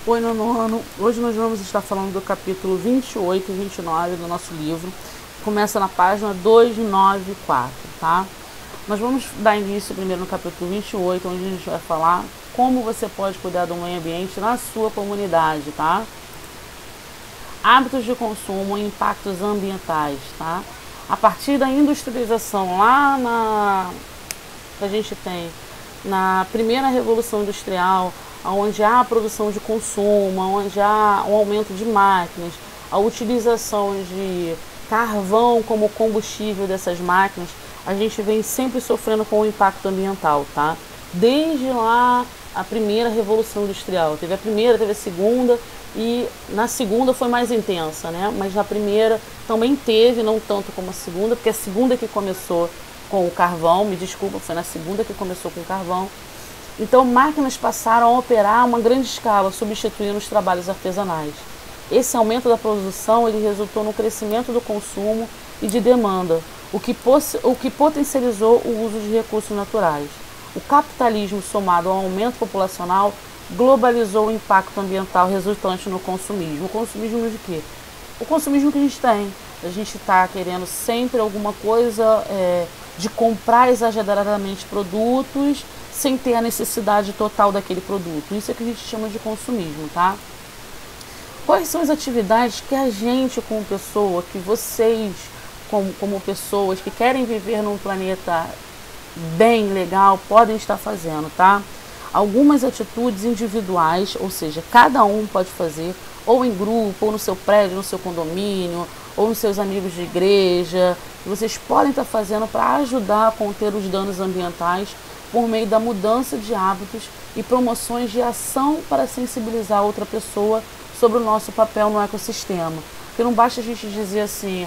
Oi, nono ano. Hoje nós vamos estar falando do capítulo 28 e 29 do nosso livro. Começa na página 294, tá? Nós vamos dar início primeiro no capítulo 28, onde a gente vai falar como você pode cuidar do meio ambiente na sua comunidade, tá? Hábitos de consumo e impactos ambientais, tá? A partir da industrialização que a gente tem na primeira revolução industrial, onde há a produção de consumo, onde há o aumento de máquinas, a utilização de carvão como combustível dessas máquinas, a gente vem sempre sofrendo com o impacto ambiental, tá? Desde lá a primeira revolução industrial, teve a primeira, teve a segunda, e na segunda foi mais intensa, né? Mas na primeira também teve, não tanto como a segunda, porque a segunda que começou com o carvão, me desculpa, foi na segunda que começou com o carvão. Então, máquinas passaram a operar a uma grande escala, substituindo os trabalhos artesanais. Esse aumento da produção ele resultou no crescimento do consumo e de demanda, o que potencializou o uso de recursos naturais. O capitalismo, somado ao aumento populacional, globalizou o impacto ambiental resultante no consumismo. O consumismo de quê? O consumismo que a gente tem. A gente está querendo sempre alguma coisa de comprar exageradamente produtos sem ter a necessidade total daquele produto. Isso é que a gente chama de consumismo, tá? Quais são as atividades que a gente, como pessoa, que vocês, como pessoas que querem viver num planeta bem legal, podem estar fazendo, tá? Algumas atitudes individuais, ou seja, cada um pode fazer, ou em grupo, ou no seu prédio, no seu condomínio, ou nos seus amigos de igreja, que vocês podem estar fazendo para ajudar a conter os danos ambientais por meio da mudança de hábitos e promoções de ação para sensibilizar outra pessoa sobre o nosso papel no ecossistema. Porque não basta a gente dizer assim,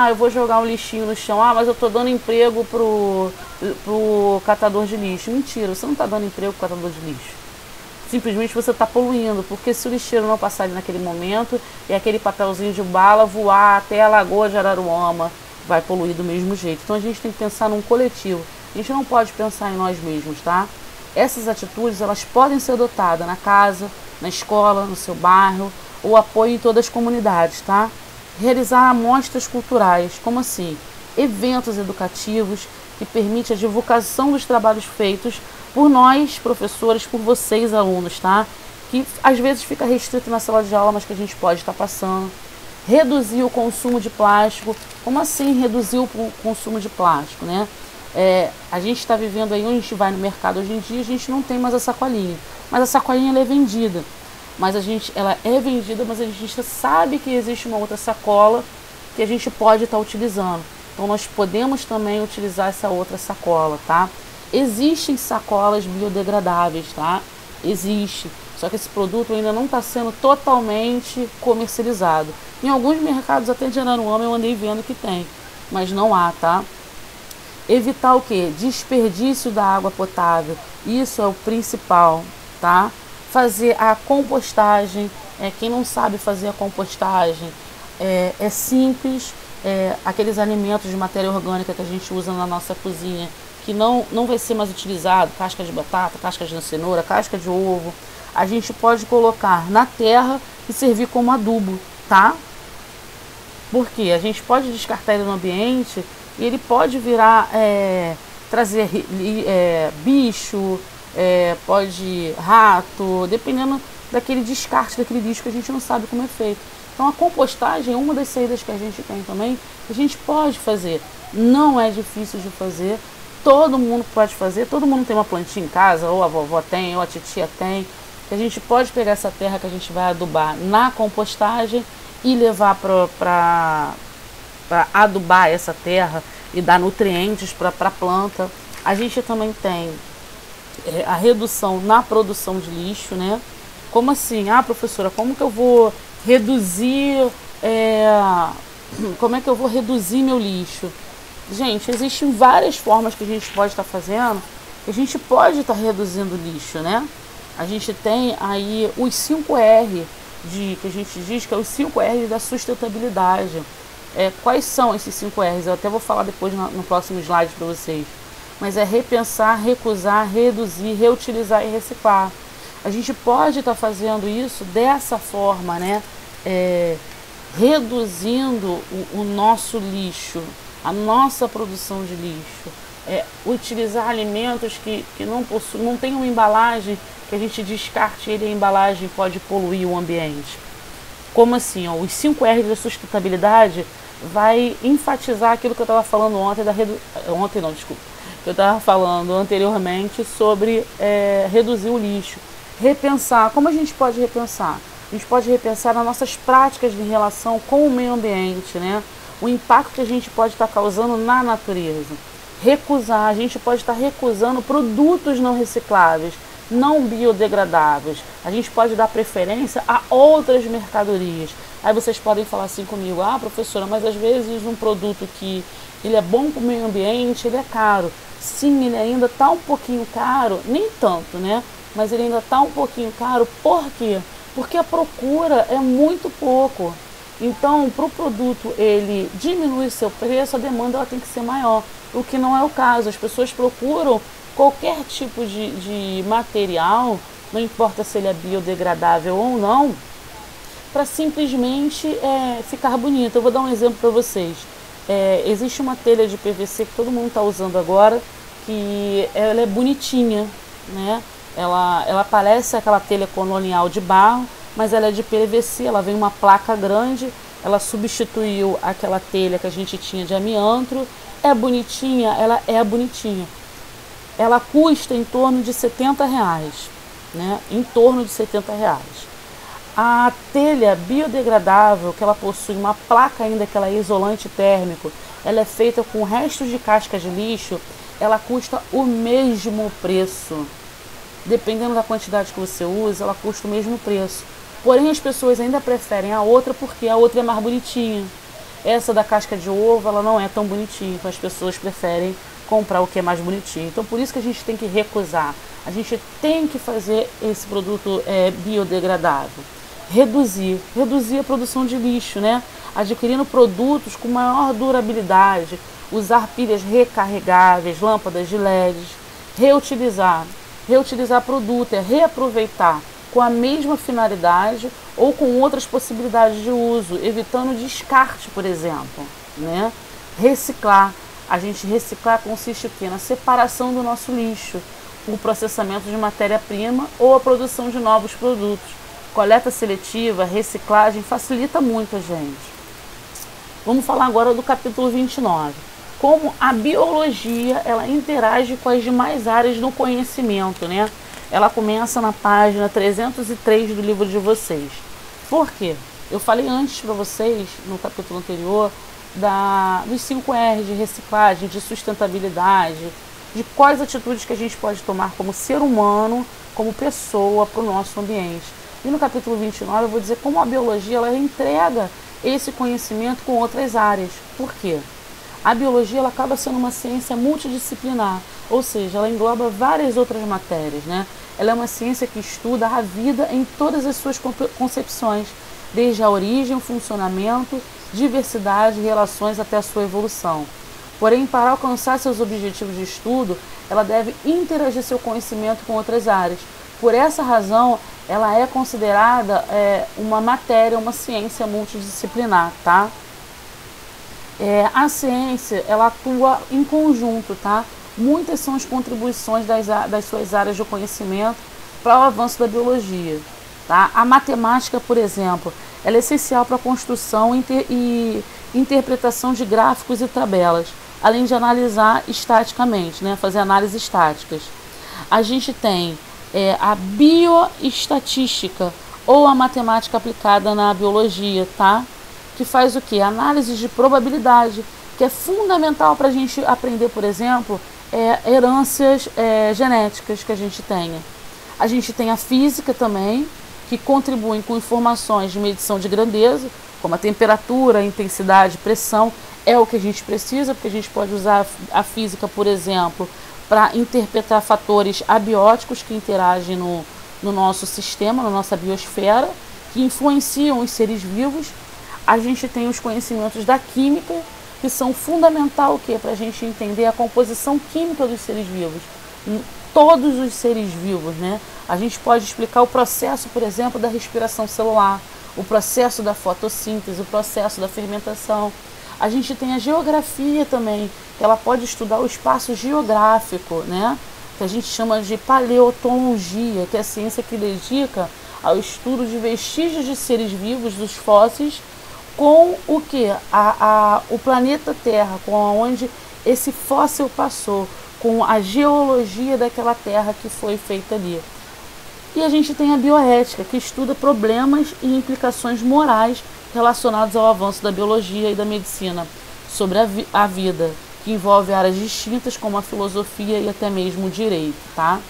eu vou jogar um lixinho no chão, mas eu estou dando emprego pro catador de lixo. Mentira, você não está dando emprego pro catador de lixo. Simplesmente você está poluindo, porque se o lixeiro não passar ali naquele momento e aquele papelzinho de bala voar até a lagoa de Araruama, vai poluir do mesmo jeito. Então a gente tem que pensar num coletivo. A gente não pode pensar em nós mesmos, tá? Essas atitudes, elas podem ser adotadas na casa, na escola, no seu bairro, ou apoio em todas as comunidades, tá? Realizar amostras culturais, como assim? Eventos educativos que permitem a divulgação dos trabalhos feitos por nós, professores, por vocês, alunos, tá? Que às vezes fica restrito na sala de aula, mas que a gente pode estar passando. Reduzir o consumo de plástico. Como assim reduzir o consumo de plástico, né? A gente está vivendo aí, onde a gente vai no mercado hoje em dia, a gente não tem mais a sacolinha. Mas a sacolinha ela é vendida. Ela é vendida, mas a gente sabe que existe uma outra sacola que a gente pode estar utilizando. Então nós podemos também utilizar essa outra sacola, tá? Existem sacolas biodegradáveis, tá? Existe. Só que esse produto ainda não está sendo totalmente comercializado. Em alguns mercados, até de Araruama, eu andei vendo que tem, mas não há, tá? Evitar o quê? Desperdício da água potável. Isso é o principal, tá? Fazer a compostagem. Quem não sabe fazer a compostagem, é simples. Aqueles alimentos de matéria orgânica que a gente usa na nossa cozinha, que não vai ser mais utilizado, casca de batata, casca de cenoura, casca de ovo, a gente pode colocar na terra e servir como adubo, tá? Porque a gente pode descartar ele no ambiente e ele pode virar, trazer bicho, pode rato, dependendo daquele descarte, daquele lixo que a gente não sabe como é feito. Então a compostagem é uma das saídas que a gente tem também, que a gente pode fazer. Não é difícil de fazer, todo mundo pode fazer, todo mundo tem uma plantinha em casa, ou a vovó tem, ou a titia tem. A gente pode pegar essa terra que a gente vai adubar na compostagem e levar para adubar essa terra e dar nutrientes para a planta. A gente também tem a redução na produção de lixo, né? Como assim? Professora, como que eu vou reduzir como é que eu vou reduzir meu lixo? Gente, existem várias formas que a gente pode estar fazendo, que a gente pode estar reduzindo o lixo, né? A gente tem aí os 5R, que a gente diz que é os 5R's da sustentabilidade. Quais são esses 5R's? Eu até vou falar depois no próximo slide para vocês. Mas é repensar, recusar, reduzir, reutilizar e reciclar. A gente pode estar fazendo isso dessa forma, né? Reduzindo o nosso lixo, a nossa produção de lixo, utilizar alimentos que não tem uma embalagem, que a gente descarte ele, a embalagem pode poluir o ambiente. Como assim? Os 5 R's da sustentabilidade vai enfatizar aquilo que eu estava falando ontem, que eu estava falando anteriormente sobre reduzir o lixo. Repensar. Como a gente pode repensar? A gente pode repensar nas nossas práticas em relação com o meio ambiente, né? O impacto que a gente pode estar causando na natureza. Recusar, a gente pode estar recusando produtos não recicláveis, não biodegradáveis. A gente pode dar preferência a outras mercadorias. Aí vocês podem falar assim comigo: ah, professora, mas às vezes um produto que ele é bom para o meio ambiente, ele é caro. Sim, ele ainda está um pouquinho caro, nem tanto, né? Mas ele ainda está um pouquinho caro. Por quê? Porque a procura é muito pouco. Então, para o produto ele diminuir seu preço, a demanda ela tem que ser maior, o que não é o caso. As pessoas procuram qualquer tipo de material, não importa se ele é biodegradável ou não, para simplesmente ficar bonito. Eu vou dar um exemplo para vocês. Existe uma telha de PVC que todo mundo está usando agora, que ela é bonitinha, né? Ela parece aquela telha colonial de barro, mas ela é de PVC, ela vem uma placa grande, ela substituiu aquela telha que a gente tinha de amianto. É bonitinha? Ela é bonitinha. Ela custa em torno de R$70, né? Em torno de R$70. A telha biodegradável, que ela possui uma placa ainda que ela é isolante térmico, ela é feita com restos de casca de lixo, ela custa o mesmo preço. Dependendo da quantidade que você usa, ela custa o mesmo preço. Porém, as pessoas ainda preferem a outra porque a outra é mais bonitinha. Essa da casca de ovo, ela não é tão bonitinha, então as pessoas preferem comprar o que é mais bonitinho. Então, por isso que a gente tem que recusar. A gente tem que fazer esse produto biodegradável. Reduzir a produção de lixo, né? Adquirindo produtos com maior durabilidade, usar pilhas recarregáveis, lâmpadas de LEDs, reutilizar produto, reaproveitar com a mesma finalidade ou com outras possibilidades de uso, evitando descarte, por exemplo, né? Reciclar. A gente reciclar consiste o quê? Na separação do nosso lixo, o processamento de matéria-prima ou a produção de novos produtos. Coleta seletiva, reciclagem facilita muito a gente. Vamos falar agora do capítulo 29. Como a biologia ela interage com as demais áreas do conhecimento, né? Ela começa na página 303 do livro de vocês. Por quê? Eu falei antes para vocês, no capítulo anterior, dos 5 R's de reciclagem, de sustentabilidade, de quais atitudes que a gente pode tomar como ser humano, como pessoa, para o nosso ambiente. E no capítulo 29 eu vou dizer como a biologia ela entrega esse conhecimento com outras áreas. Por quê? A biologia ela acaba sendo uma ciência multidisciplinar, ou seja, ela engloba várias outras matérias, né? Ela é uma ciência que estuda a vida em todas as suas concepções, desde a origem, o funcionamento, diversidade e relações até a sua evolução. Porém, para alcançar seus objetivos de estudo, ela deve interagir seu conhecimento com outras áreas. Por essa razão, ela é considerada uma matéria, uma ciência multidisciplinar, tá? A ciência, ela atua em conjunto, tá? Muitas são as contribuições das suas áreas de conhecimento para o avanço da biologia, tá? A matemática, por exemplo, ela é essencial para a construção e interpretação de gráficos e tabelas, além de analisar estaticamente, né? Fazer análises estáticas. A gente tem a bioestatística ou a matemática aplicada na biologia, tá? Que faz o quê? Análise de probabilidade, que é fundamental para a gente aprender, por exemplo, heranças genéticas que a gente tenha. A gente tem a física também, que contribuem com informações de medição de grandeza, como a temperatura, a intensidade, pressão, é o que a gente precisa, porque a gente pode usar a física, por exemplo, para interpretar fatores abióticos que interagem no nosso sistema, na nossa biosfera, que influenciam os seres vivos. A gente tem os conhecimentos da química, que são fundamental para a gente entender a composição química dos seres vivos. todos os seres vivos, né? A gente pode explicar o processo, por exemplo, da respiração celular, o processo da fotossíntese, o processo da fermentação. A gente tem a geografia também, que ela pode estudar o espaço geográfico, né? Que a gente chama de paleontologia, que é a ciência que dedica ao estudo de vestígios de seres vivos, dos fósseis, com o que? O planeta Terra, com onde esse fóssil passou, com a geologia daquela terra que foi feita ali. E a gente tem a bioética, que estuda problemas e implicações morais relacionados ao avanço da biologia e da medicina sobre a vida, que envolve áreas distintas como a filosofia e até mesmo o direito, tá?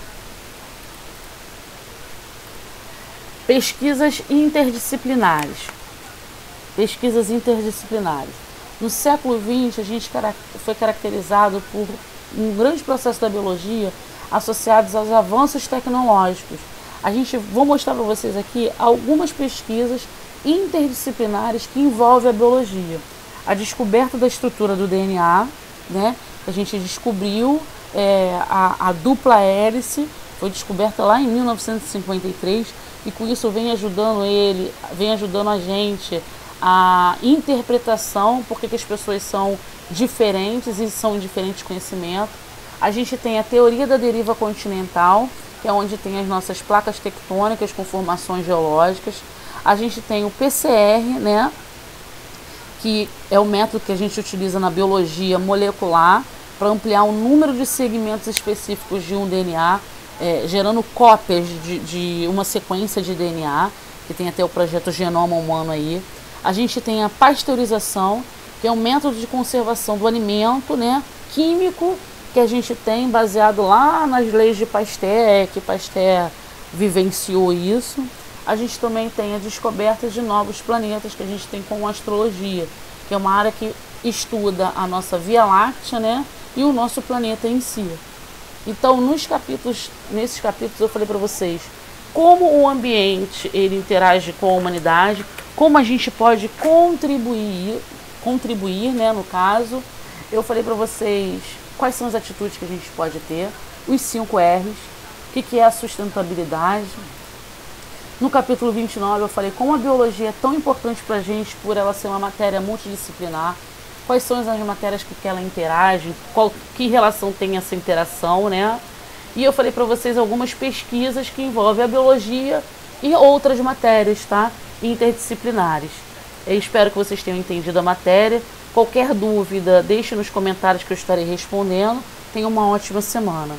Pesquisas interdisciplinares. Pesquisas interdisciplinares. No século XX, a gente foi caracterizado por um grande processo da biologia associados aos avanços tecnológicos. Vou mostrar para vocês aqui algumas pesquisas interdisciplinares que envolvem a biologia. A descoberta da estrutura do DNA, né? A gente descobriu a dupla hélice, foi descoberta lá em 1953 e com isso vem ajudando a gente a interpretação, porque que as pessoas são diferentes e são diferentes conhecimentos. A gente tem a teoria da deriva continental, que é onde tem as nossas placas tectônicas com formações geológicas. A gente tem o PCR, né, que é o método que a gente utiliza na biologia molecular para ampliar o número de segmentos específicos de um DNA, gerando cópias de uma sequência de DNA, que tem até o projeto Genoma Humano aí. A gente tem a pasteurização, que é um método de conservação do alimento, né, químico, que a gente tem baseado lá nas leis de Pasteur, que Pasteur vivenciou isso. A gente também tem a descoberta de novos planetas, que a gente tem com a astrologia, que é uma área que estuda a nossa Via Láctea, né, e o nosso planeta em si. Então, nesses capítulos eu falei para vocês como o ambiente ele interage com a humanidade, como a gente pode contribuir, né, no caso. Eu falei para vocês quais são as atitudes que a gente pode ter, os 5 R's, o que é a sustentabilidade. No capítulo 29 eu falei como a biologia é tão importante para a gente por ela ser uma matéria multidisciplinar, quais são as matérias que ela interage, que relação tem essa interação, né? E eu falei para vocês algumas pesquisas que envolvem a biologia e outras matérias, tá? Interdisciplinares. Eu espero que vocês tenham entendido a matéria. Qualquer dúvida, deixe nos comentários que eu estarei respondendo. Tenha uma ótima semana.